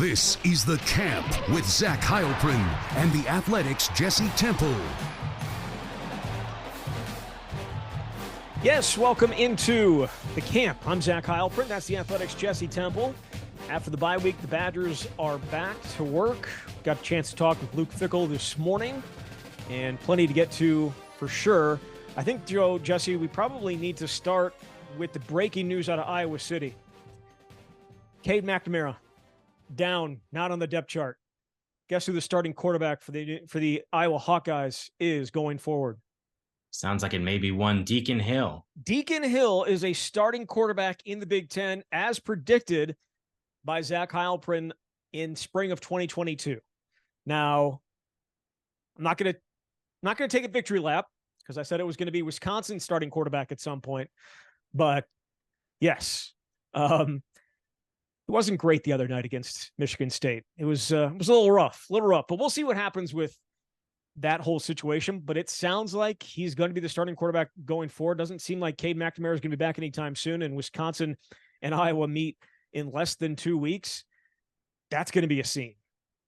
This is The Camp with Zach Heilprin and the Athletics' Jesse Temple. Yes, welcome into The Camp. I'm Zach Heilprin. That's the Athletics' Jesse Temple. After the bye week, the Badgers are back to work. Got a chance to talk with Luke Fickell this morning, and plenty to get to for sure. I think, Jesse, we probably need to start with the breaking news out of Iowa City. Cade McNamara, down, not on the depth chart. Guess who the starting quarterback for the Iowa Hawkeyes is going forward? Sounds like it may be one Deacon Hill. Deacon Hill is a starting quarterback in the Big Ten, as predicted by Zach Heilprin in spring of 2022. Now, I'm not going to take a victory lap because I said it was going to be Wisconsin's starting quarterback at some point. But yes, it wasn't great the other night against Michigan State. It was a little rough, but we'll see what happens with that whole situation. But it sounds like he's going to be the starting quarterback going forward. Doesn't seem like Cade McNamara is going to be back anytime soon. And Wisconsin and Iowa meet in less than 2 weeks. That's going to be a scene.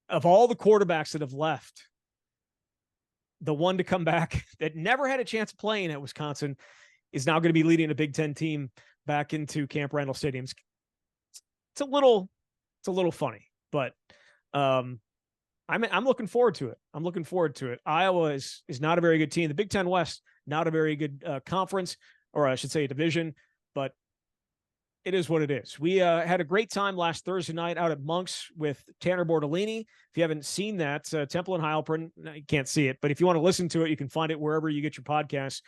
Of all the quarterbacks that have left, the one to come back that never had a chance of playing at Wisconsin is now going to be leading a Big Ten team back into Camp Randall Stadium. It's a little funny, but I'm looking forward to it. Iowa is not a very good team. The Big Ten West, not a very good conference, or I should say division, but it is what it is. We had a great time last Thursday night out at Monk's with Tanner Bortolini. If you haven't seen that, Temple and Heilprin, you can't see it, but if you want to listen to it, you can find it wherever you get your podcasts.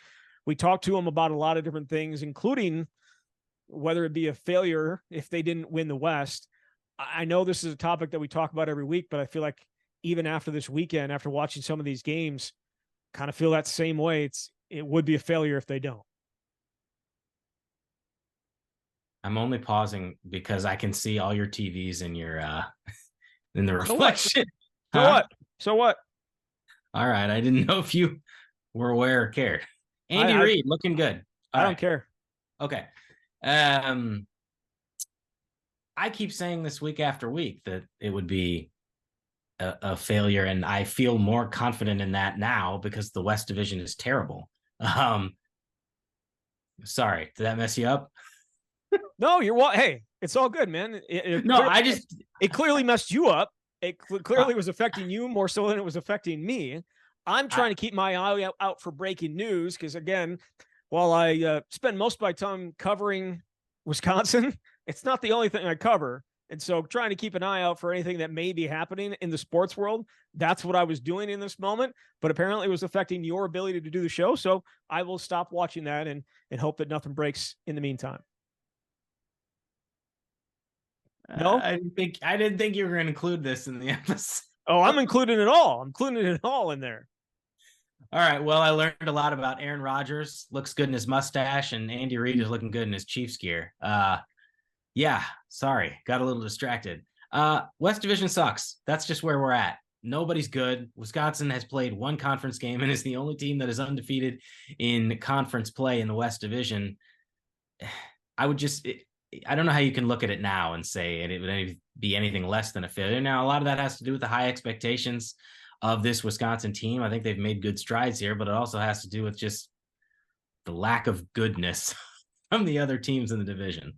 We talked to him about a lot of different things, including whether it be a failure if they didn't win the West. I know this is a topic that we talk about every week, but I feel like even after this weekend, after watching some of these games, kind of feel that same way. It would be a failure if they don't. I'm only pausing because I can see all your TVs in your in the reflection. So what? All right. I didn't know if you were aware or cared. Andy Reid looking good. I don't care. Okay. I keep saying this week after week that it would be a failure, and I feel more confident in that now because the West Division is terrible. Sorry, did that mess you up? No, hey, it's all good, man. It clearly messed you up. It clearly was affecting you more so than it was affecting me. I'm trying to keep my eye out for breaking news because, again, while I spend most of my time covering Wisconsin, it's not the only thing I cover. And so trying to keep an eye out for anything that may be happening in the sports world, that's what I was doing in this moment. But apparently it was affecting your ability to do the show. So I will stop watching that and hope that nothing breaks in the meantime. No, I didn't think you were going to include this in the episode. Oh, I'm including it all. I'm including it all in there. All right. Well, I learned a lot about Aaron Rodgers. Looks good in his mustache, and Andy Reid is looking good in his Chiefs gear. Yeah. Sorry, got a little distracted. West Division sucks. That's just where we're at. Nobody's good. Wisconsin has played one conference game and is the only team that is undefeated in conference play in the West Division. I don't know how you can look at it now and say it would be anything less than a failure. Now, a lot of that has to do with the high expectations of this Wisconsin team. I think they've made good strides here, but it also has to do with just the lack of goodness from the other teams in the division.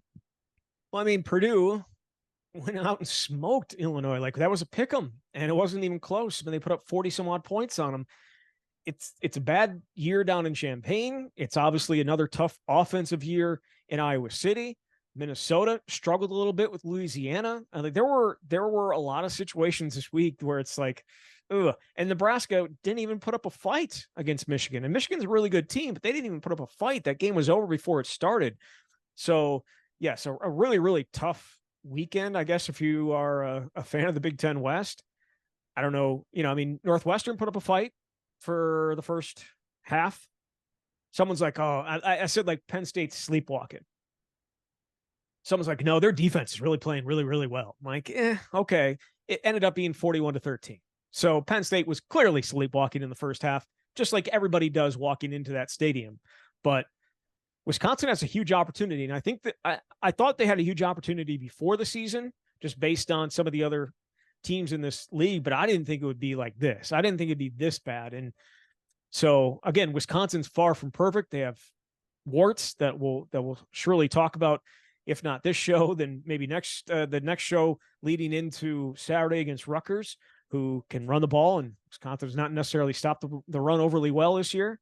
Well, I mean, Purdue went out and smoked Illinois. Like, that was a pick 'em, and it wasn't even close. But they put up 40 some odd points on them. It's a bad year down in Champaign. It's obviously another tough offensive year in Iowa City. Minnesota struggled a little bit with Louisiana. Like, there were a lot of situations this week where it's like, ugh. And Nebraska didn't even put up a fight against Michigan. And Michigan's a really good team, but they didn't even put up a fight. That game was over before it started. So, yes, a really, really tough weekend, I guess, if you are a fan of the Big Ten West. I don't know. Northwestern put up a fight for the first half. Someone's like, oh, I said like Penn State's sleepwalking. Someone's like, no, their defense is really playing really, really well. I'm like, okay. It ended up being 41-13. So Penn State was clearly sleepwalking in the first half, just like everybody does walking into that stadium. But Wisconsin has a huge opportunity. And I think that I thought they had a huge opportunity before the season just based on some of the other teams in this league, but I didn't think it would be like this. I didn't think it'd be this bad. And so again, Wisconsin's far from perfect. They have warts that we'll surely talk about, if not this show, then maybe the next show leading into Saturday against Rutgers, who can run the ball, and Wisconsin's not necessarily stopped the run overly well this year.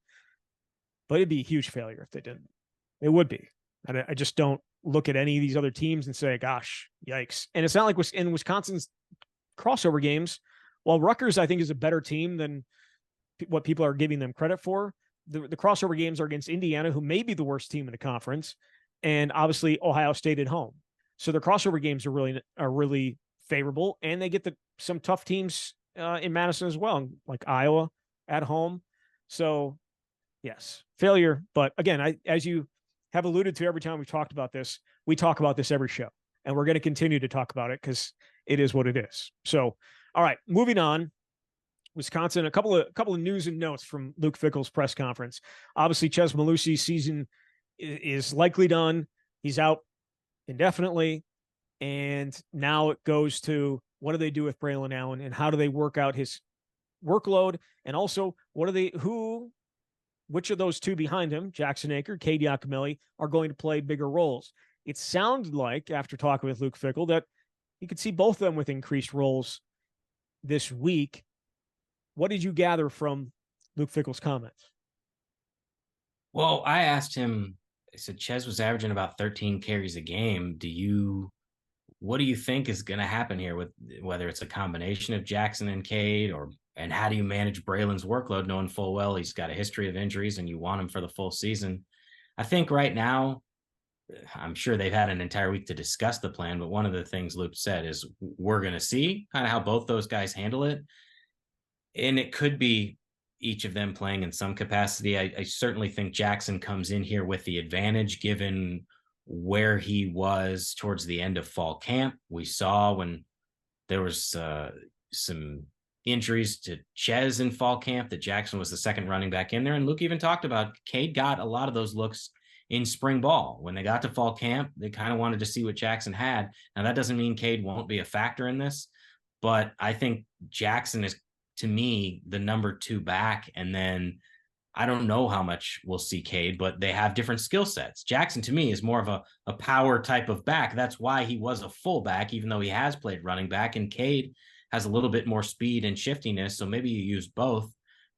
But it'd be a huge failure if they didn't. It would be. And I just don't look at any of these other teams and say, gosh, yikes. And it's not like in Wisconsin's crossover games, while Rutgers, I think, is a better team than what people are giving them credit for, the crossover games are against Indiana, who may be the worst team in the conference, and obviously Ohio State at home. So their crossover games are really favorable, and they get some tough teams in Madison as well, like Iowa at home. So yes, failure. But again, as you have alluded to every time we've talked about this, we talk about this every show, and we're going to continue to talk about it because it is what it is. So, all right, moving on. Wisconsin, a couple of news and notes from Luke Fickell's press conference. Obviously, Chez Mellusi's season is likely done. He's out indefinitely. And now it goes to, what do they do with Braelon Allen, and how do they work out his workload? And also, which of those two behind him, Jackson Aker, Cade Giacomelli, are going to play bigger roles? It sounded like, after talking with Luke Fickell, that you could see both of them with increased roles this week. What did you gather from Luke Fickell's comments? Well, I asked him, I said, Chez was averaging about 13 carries a game. What do you think is going to happen here, with whether it's a combination of Jackson and Cade, and how do you manage Braelon's workload, knowing full well he's got a history of injuries and you want him for the full season? I think right now, I'm sure they've had an entire week to discuss the plan, but one of the things Luke said is we're going to see kind of how both those guys handle it. And it could be each of them playing in some capacity. I certainly think Jackson comes in here with the advantage, given where he was towards the end of fall camp. We saw when there was some injuries to Chez in fall camp that Jackson was the second running back in there. And Luke even talked about Cade got a lot of those looks in spring ball. When they got to fall camp, they kind of wanted to see what Jackson had. Now, that doesn't mean Cade won't be a factor in this, but I think Jackson is, to me, the number 2 back. And then I don't know how much we'll see Cade, but they have different skill sets. Jackson, to me, is more of a power type of back. That's why he was a fullback, even though he has played running back. And Cade has a little bit more speed and shiftiness, so maybe you use both.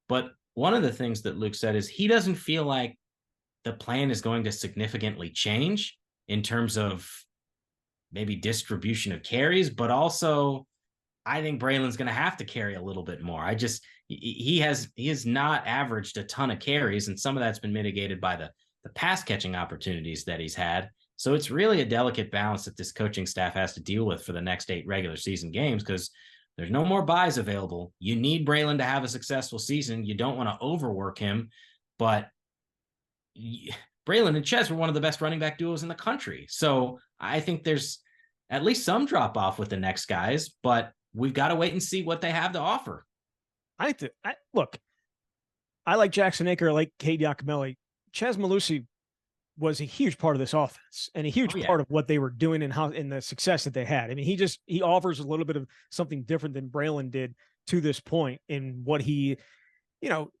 But one of the things that Luke said is he doesn't feel like the plan is going to significantly change in terms of maybe distribution of carries, but also I think Braelon's going to have to carry a little bit more. He has not averaged a ton of carries, and some of that's been mitigated by the pass catching opportunities that he's had. So it's really a delicate balance that this coaching staff has to deal with for the next 8 regular season games, because there's no more buys available. You need Braelon to have a successful season. You don't want to overwork him, but Braelon and Chez were one of the best running back duos in the country. So I think there's at least some drop off with the next guys, but we've got to wait and see what they have to offer. Look, I like Jackson Aker, I like Cade Giacomelli. Chez Mellusi was a huge part of this offense and a huge part of what they were doing and the success that they had. I mean, he offers a little bit of something different than Braelon did to this point in what he,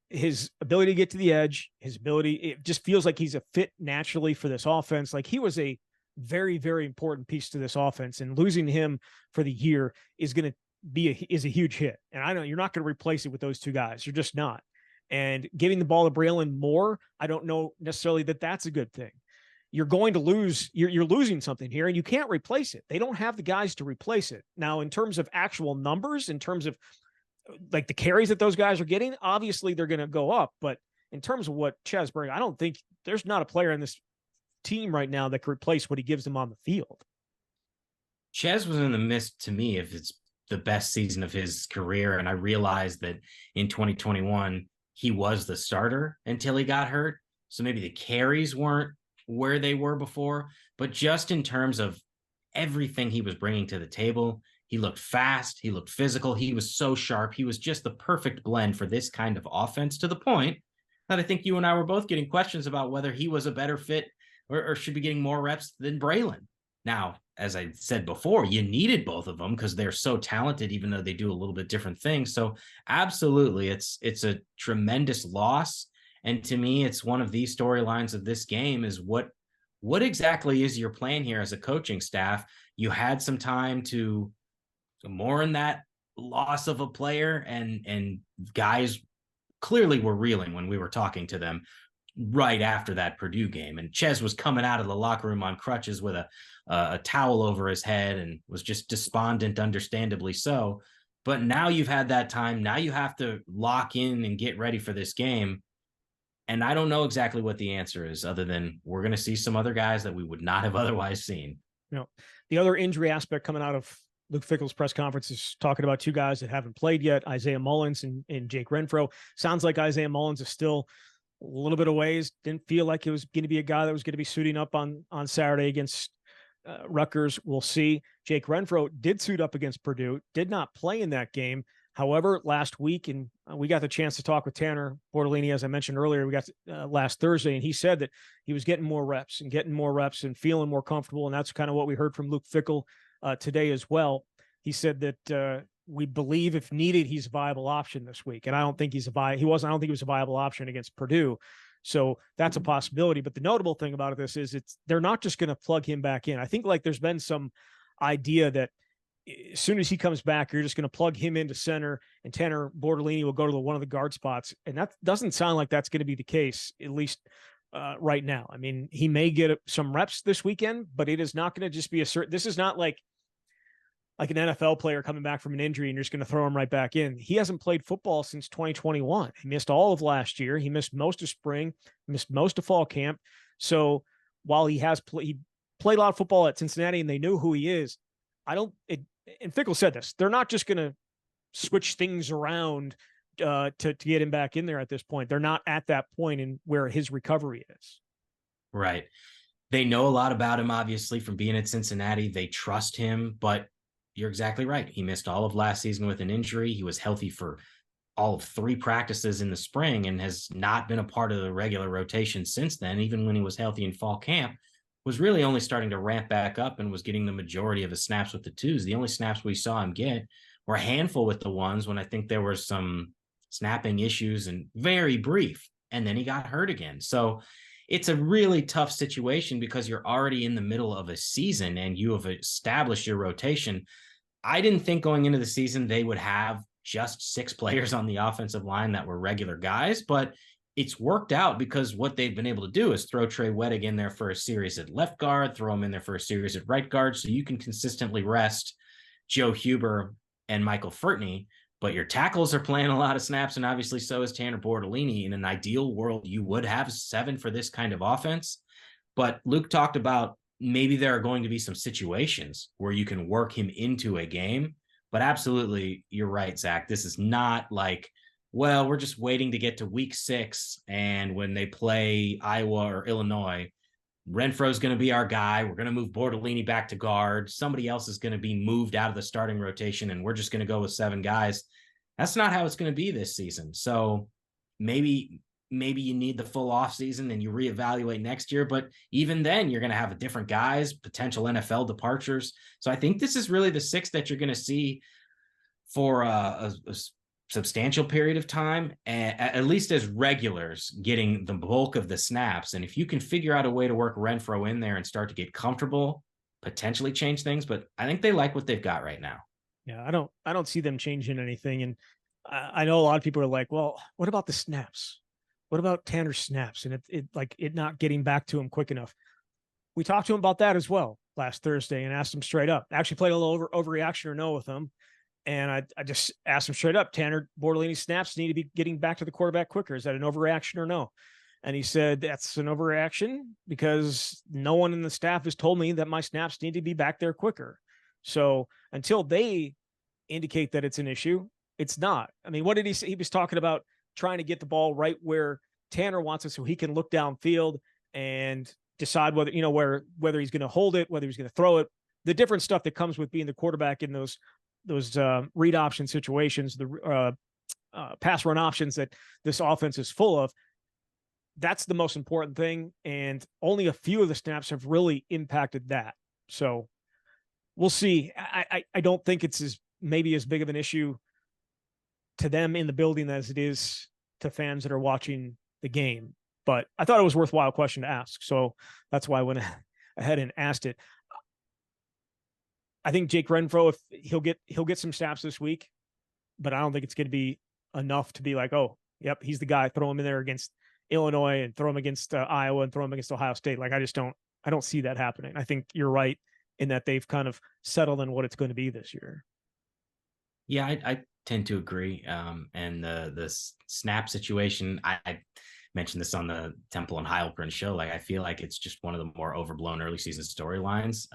his ability to get to the edge, it just feels like he's a fit naturally for this offense. Like, he was a very, very important piece to this offense, and losing him for the year is going to is a huge hit. And I know you're not going to replace it with those two guys. You're just not. And giving the ball to Braelon more, I don't know necessarily that that's a good thing. You're going to lose, you're losing something here, and you can't replace it. They don't have the guys to replace it. Now, in terms of actual numbers, in terms of like the carries that those guys are getting, obviously they're going to go up. But in terms of what Chez brings, I don't think there's not a player in this team right now that could replace what he gives them on the field. Chez was in the midst, to me, if it's the best season of his career. And I realized that in 2021, he was the starter until he got hurt. So maybe the carries weren't where they were before, but just in terms of everything he was bringing to the table, he looked fast, he looked physical, he was so sharp. He was just the perfect blend for this kind of offense, to the point that I think you and I were both getting questions about whether he was a better fit or should be getting more reps than Braelon. Now, as I said before, you needed both of them because they're so talented, even though they do a little bit different things. So absolutely, it's a tremendous loss. And to me, it's one of these storylines of this game is what exactly is your plan here as a coaching staff? You had some time to mourn that loss of a player, and guys clearly were reeling when we were talking to them right after that Purdue game. And Chez was coming out of the locker room on crutches with a towel over his head and was just despondent, understandably so. But now you've had that time. Now you have to lock in and get ready for this game. And I don't know exactly what the answer is, other than we're going to see some other guys that we would not have otherwise seen. The other injury aspect coming out of Luke Fickell's press conference is talking about two guys that haven't played yet, Isaiah Mullins and Jake Renfro. Sounds like Isaiah Mullins is still a little bit of ways. Didn't feel like it was going to be a guy that was going to be suiting up on Saturday against Rutgers. We'll see. Jake Renfro did suit up against Purdue, did not play in that game. However, last week, and we got the chance to talk with Tanner Bortolini, as I mentioned earlier, we got last Thursday, and he said that he was getting more reps and feeling more comfortable. And that's kind of what we heard from Luke Fickell today as well. He said that we believe if needed, he's a viable option this week. And I don't think I don't think he was a viable option against Purdue. So that's a possibility. But the notable thing about this is they're not just going to plug him back in. I think like there's been some idea that as soon as he comes back, you're just going to plug him into center and Tanner Bortolini will go to one of the guard spots. And that doesn't sound like that's going to be the case, at least right now. I mean, he may get some reps this weekend, but it is not going to just be this is not like an NFL player coming back from an injury and you're just going to throw him right back in. He hasn't played football since 2021. He missed all of last year. He missed most of spring, missed most of fall camp. So while he played a lot of football at Cincinnati and they knew who he is, and Fickell said this, they're not just going to switch things around to get him back in there at this point. They're not at that point in where his recovery is. Right. They know a lot about him, obviously, from being at Cincinnati. They trust him, but you're exactly right. He missed all of last season with an injury. He was healthy for all of 3 practices in the spring and has not been a part of the regular rotation since then. Even when he was healthy in fall camp, was really only starting to ramp back up and was getting the majority of his snaps with the twos. The only snaps we saw him get were a handful with the ones when I think there were some snapping issues and very brief. And then he got hurt again. So it's a really tough situation because you're already in the middle of a season and you have established your rotation. I didn't think going into the season they would have just 6 players on the offensive line that were regular guys, but it's worked out because what they've been able to do is throw Trey Wettig in there for a series at left guard, throw him in there for a series at right guard, so you can consistently rest Joe Huber and Michael Furtney, but your tackles are playing a lot of snaps, and obviously so is Tanner Bortolini. In an ideal world, you would have 7 for this kind of offense, but Luke talked about maybe there are going to be some situations where you can work him into a game, but absolutely, you're right, Zach. This is not like, well, we're just waiting to get to week 6. And when they play Iowa or Illinois, Renfro's going to be our guy. We're going to move Bortolini back to guard. Somebody else is going to be moved out of the starting rotation, and we're just going to go with 7 guys. That's not how it's going to be this season. So maybe you need the full off season and you reevaluate next year. But even then, you're going to have different guys, potential NFL departures. So I think this is really the 6 that you're going to see for a substantial period of time, at least as regulars, getting the bulk of the snaps. And if you can figure out a way to work Renfro in there and start to get comfortable, potentially change things. But I think they like what they've got right now. Yeah, I don't see them changing anything. And I know a lot of people are like, well, what about the snaps? What about Tanner's snaps? And it not getting back to him quick enough. We talked to him about that as well last Thursday and asked him straight up. Actually played a little overreaction or no with him. And I just asked him straight up, Tanner Bortolini snaps need to be getting back to the quarterback quicker. Is that an overreaction or no? And he said, that's an overreaction because no one in the staff has told me that my snaps need to be back there quicker. So until they indicate that it's an issue, it's not. I mean, what did he say? He was talking about trying to get the ball right where Tanner wants it so he can look downfield and decide whether he's going to hold it, whether he's going to throw it, the different stuff that comes with being the quarterback in those read option situations, the pass run options that this offense is full of. That's the most important thing. And only a few of the snaps have really impacted that. So we'll see. I don't think it's maybe as big of an issue to them in the building as it is to fans that are watching the game. But I thought it was a worthwhile question to ask. So that's why I went ahead and asked it. I think Jake Renfro, if he'll get some snaps this week, but I don't think it's going to be enough to be like, oh, yep, he's the guy. Throw him in there against Illinois and throw him against Iowa and throw him against Ohio State. Like, I don't see that happening. I think you're right in that they've kind of settled on what it's going to be this year. Yeah, I tend to agree. And the snap situation, I mentioned this on the Temple and Heilprin show. Like, I feel like it's just one of the more overblown early season storylines,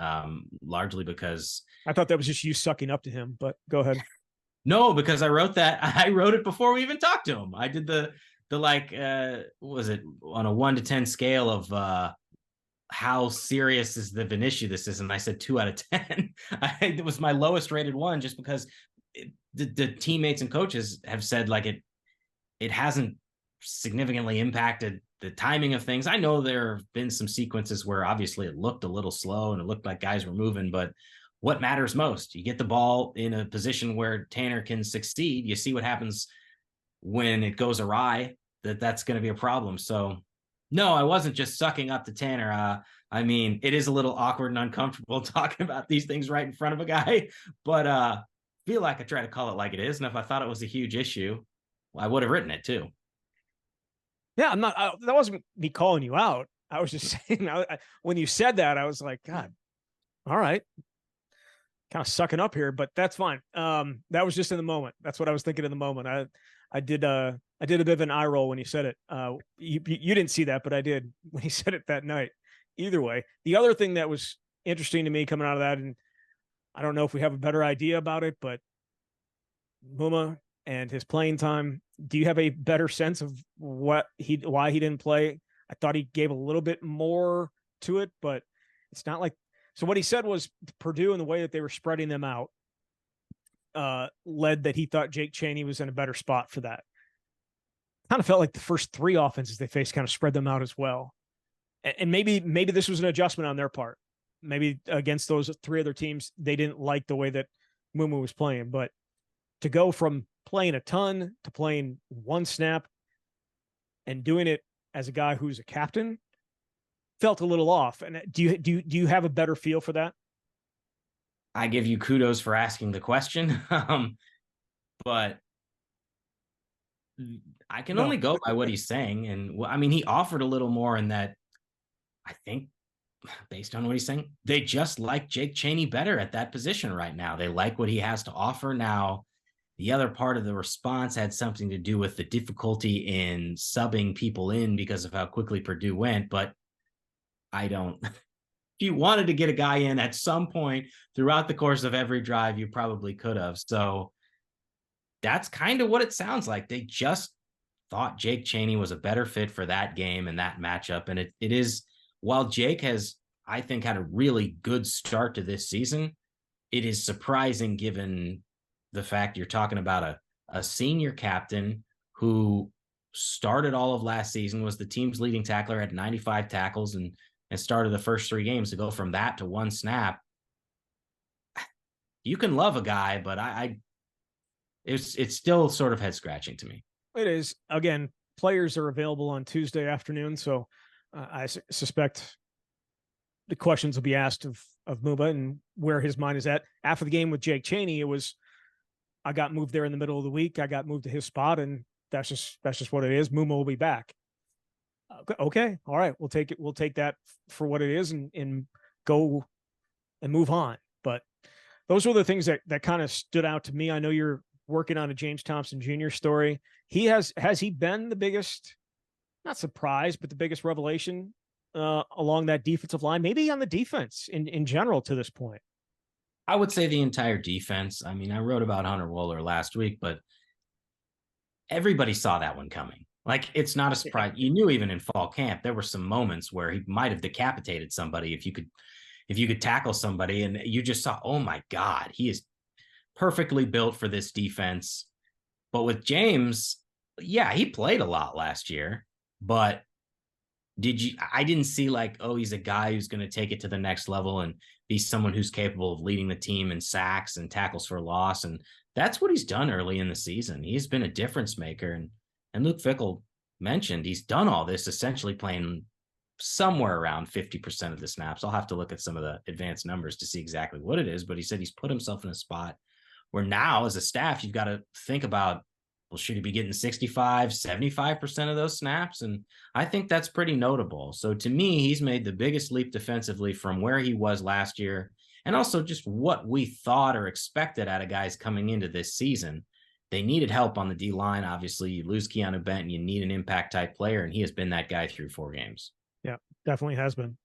largely because I thought that was just you sucking up to him, but go ahead. No, because I wrote it before we even talked to him. I did the like, was it on a 1 to 10 scale of how serious is the of an issue this is? And I said 2 out of 10. It was my lowest rated one, just because the teammates and coaches have said like it hasn't significantly impacted the timing of things. I know there have been some sequences where obviously it looked a little slow and it looked like guys were moving, but what matters most? You get the ball in a position where Tanner can succeed. You see what happens when it goes awry, that's going to be a problem. So no, I wasn't just sucking up to Tanner. I mean, it is a little awkward and uncomfortable talking about these things right in front of a guy, but feel like I try to call it like it is. And if I thought it was a huge issue, I would have written it too. Yeah, that wasn't me calling you out. I was just saying, when you said that, I was like, God, all right. Kind of sucking up here, but that's fine. That was just in the moment. That's what I was thinking in the moment. I did a bit of an eye roll when you said it. You didn't see that, but I did when he said it that night. Either way, the other thing that was interesting to me coming out of that, and I don't know if we have a better idea about it, but Maema and his playing time. Do you have a better sense of why he didn't play? I thought he gave a little bit more to it, but it's not like. So what he said was Purdue and the way that they were spreading them out led that he thought Jake Chaney was in a better spot for that. Kind of felt like the first 3 offenses they faced kind of spread them out as well. And maybe this was an adjustment on their part. Maybe against those 3 other teams, they didn't like the way that Maema was playing. But to go from playing a ton to playing 1 snap and doing it as a guy who's a captain felt a little off. And do you have a better feel for that? I give you kudos for asking the question. But I can only go by what he's saying. And I mean, he offered a little more in that, I think, based on what he's saying, they just like Jake Chaney better at that position right now. They like what he has to offer now. The other part of the response had something to do with the difficulty in subbing people in because of how quickly Purdue went. But if you wanted to get a guy in at some point throughout the course of every drive, you probably could have. So that's kind of what it sounds like. They just thought Jake Chaney was a better fit for that game and that matchup. And it is, while Jake has, I think, had a really good start to this season, it is surprising given the fact you're talking about a senior captain who started all of last season, was the team's leading tackler, had 95 tackles, and started the first 3 games. To go from that to 1 snap. You can love a guy, but it's still sort of head scratching to me. It is. Again, players are available on Tuesday afternoon, so I suspect the questions will be asked of Maema and where his mind is at. After the game with Jake Chaney, it was, I got moved there in the middle of the week. I got moved to his spot, and that's just what it is. Maema will be back. Okay. All right. We'll take it. We'll take that for what it is and go and move on. But those were the things that kind of stood out to me. I know you're working on a James Thompson Jr. story. Has he been the biggest, not surprise, but the biggest revelation along that defensive line, maybe on the defense in general to this point? I would say the entire defense. I mean, I wrote about Hunter Wohler last week, but everybody saw that one coming. Like, it's not a surprise. You knew even in fall camp, there were some moments where he might have decapitated somebody if you could tackle somebody, and you just saw, oh my God, he is perfectly built for this defense. But with James, yeah, he played a lot last year, but I didn't see like, oh, he's a guy who's going to take it to the next level and be someone who's capable of leading the team in sacks and tackles for loss. And that's what he's done early in the season. He's been a difference maker. And Luke Fickell mentioned he's done all this essentially playing somewhere around 50% of the snaps. I'll have to look at some of the advanced numbers to see exactly what it is, but he said he's put himself in a spot where now as a staff, you've got to think about, well, should he be getting 65, 75% of those snaps? And I think that's pretty notable. So to me, he's made the biggest leap defensively from where he was last year, and also just what we thought or expected out of guys coming into this season. They needed help on the D line. Obviously, you lose Keanu Benton, you need an impact type player, and he has been that guy through 4 games. Yeah, definitely has been.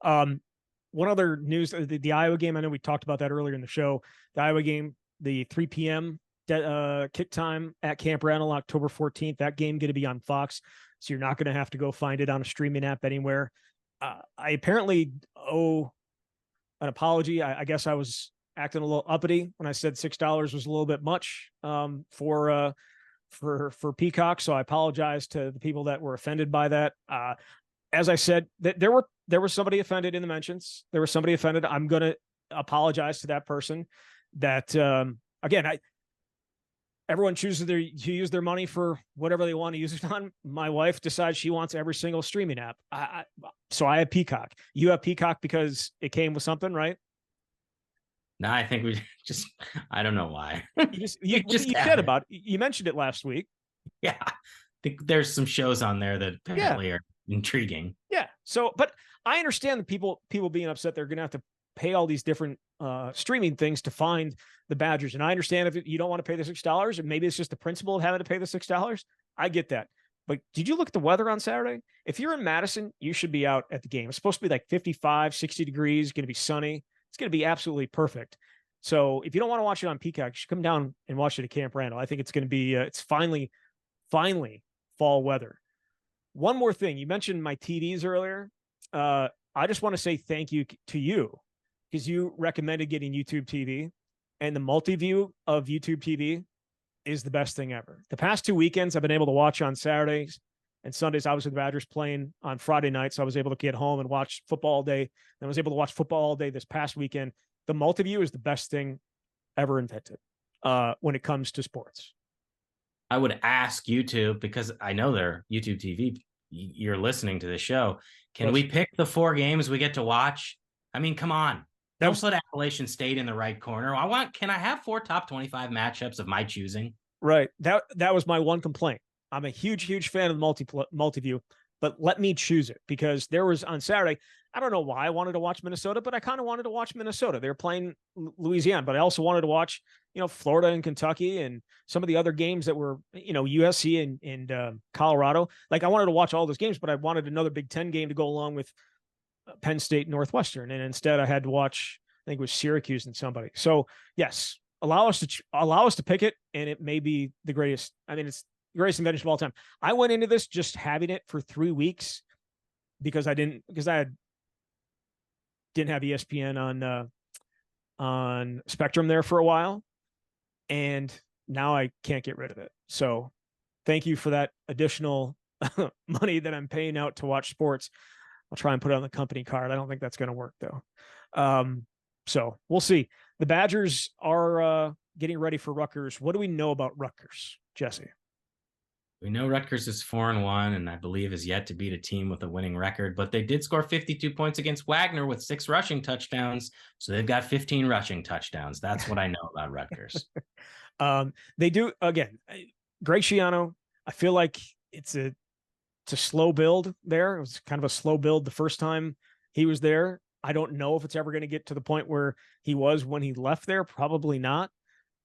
One other news, the Iowa game, I know we talked about that earlier in the show. The Iowa game, the 3 p.m. Kick time at Camp Randall, October 14th. That game going to be on Fox, so you're not going to have to go find it on a streaming app anywhere. I apparently owe an apology. I guess I was acting a little uppity when I said $6 was a little bit much for Peacock, so I apologize to the people that were offended by that. As I said, there was somebody offended in the mentions. There was somebody offended. I'm going to apologize to that person. That again, everyone chooses to use their money for whatever they want to use it on. My wife decides she wants every single streaming app. So I have Peacock. You have Peacock because it came with something, right? No, I think we just, I don't know why. You said about it. You mentioned it last week. Yeah. I think there's some shows on there that apparently are intriguing. Yeah. So, but I understand the people being upset. They're going to have to pay all these different streaming things to find the Badgers. And I understand if you don't want to pay the $6, and maybe it's just the principle of having to pay the $6. I get that. But did you look at the weather on Saturday? If you're in Madison, you should be out at the game. It's supposed to be like 55, 60 degrees, going to be sunny. It's going to be absolutely perfect. So if you don't want to watch it on Peacock, you should come down and watch it at Camp Randall. I think it's going to be, it's finally fall weather. One more thing. You mentioned my TVs earlier. I just want to say thank you to you because you recommended getting YouTube TV, and the multi-view of YouTube TV is the best thing ever. The past 2 weekends I've been able to watch on Saturdays and Sundays. Obviously the Badgers playing on Friday night, so I was able to get home and watch football all day. And I was able to watch football all day this past weekend. The multi-view is the best thing ever invented when it comes to sports. I would ask YouTube, because I know they're YouTube TV, you're listening to the show. Can we pick the 4 games we get to watch? I mean, come on. Don't put Appalachian State in the right corner. Can I have 4 top 25 matchups of my choosing? Right. That was my one complaint. I'm a huge fan of the multi-view, but let me choose it, because there was on Saturday, I don't know why I wanted to watch Minnesota, but I kind of wanted to watch Minnesota. They were playing Louisiana, but I also wanted to watch, Florida and Kentucky and some of the other games that were, USC and Colorado. Like I wanted to watch all those games, but I wanted another Big Ten game to go along with Penn State, Northwestern. And instead I had to watch, I think it was Syracuse and somebody. So yes, allow us to pick it. And it may be the greatest. I mean, it's the greatest invention of all time. I went into this just having it for 3 weeks because I didn't have ESPN on Spectrum there for a while, and now I can't get rid of it. So thank you for that additional money that I'm paying out to watch sports. I'll try and put it on the company card. I don't think that's going to work though. So we'll see. The Badgers are getting ready for Rutgers. What do we know about Rutgers, Jesse? We know Rutgers is 4-1, and I believe is yet to beat a team with a winning record, but they did score 52 points against Wagner with 6 rushing touchdowns. So they've got 15 rushing touchdowns. That's what I know about Rutgers. They do, again, Greg Schiano, I feel like it's a slow build there. It was kind of a slow build the first time he was there. I don't know if it's ever going to get to the point where he was when he left there. Probably not,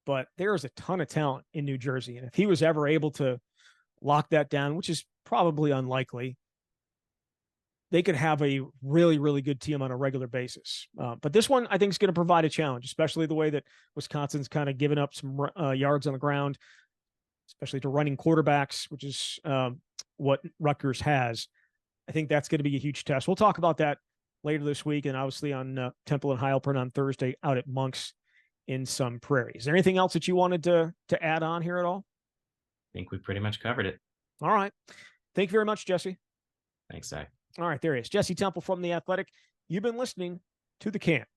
but there is a ton of talent in New Jersey. And if he was ever able to lock that down, which is probably unlikely, they could have a really, really good team on a regular basis. But this one, I think, is going to provide a challenge, especially the way that Wisconsin's kind of given up some yards on the ground, especially to running quarterbacks, which is what Rutgers has. I think that's going to be a huge test. We'll talk about that later this week, and obviously on Temple and Heilprin on Thursday out at Monk's in Sun Prairie. Is there anything else that you wanted to add on here at all? I think we pretty much covered it. All right. Thank you very much, Jesse. Thanks, Zach. All right, there he is. Jesse Temple from The Athletic. You've been listening to The Camp.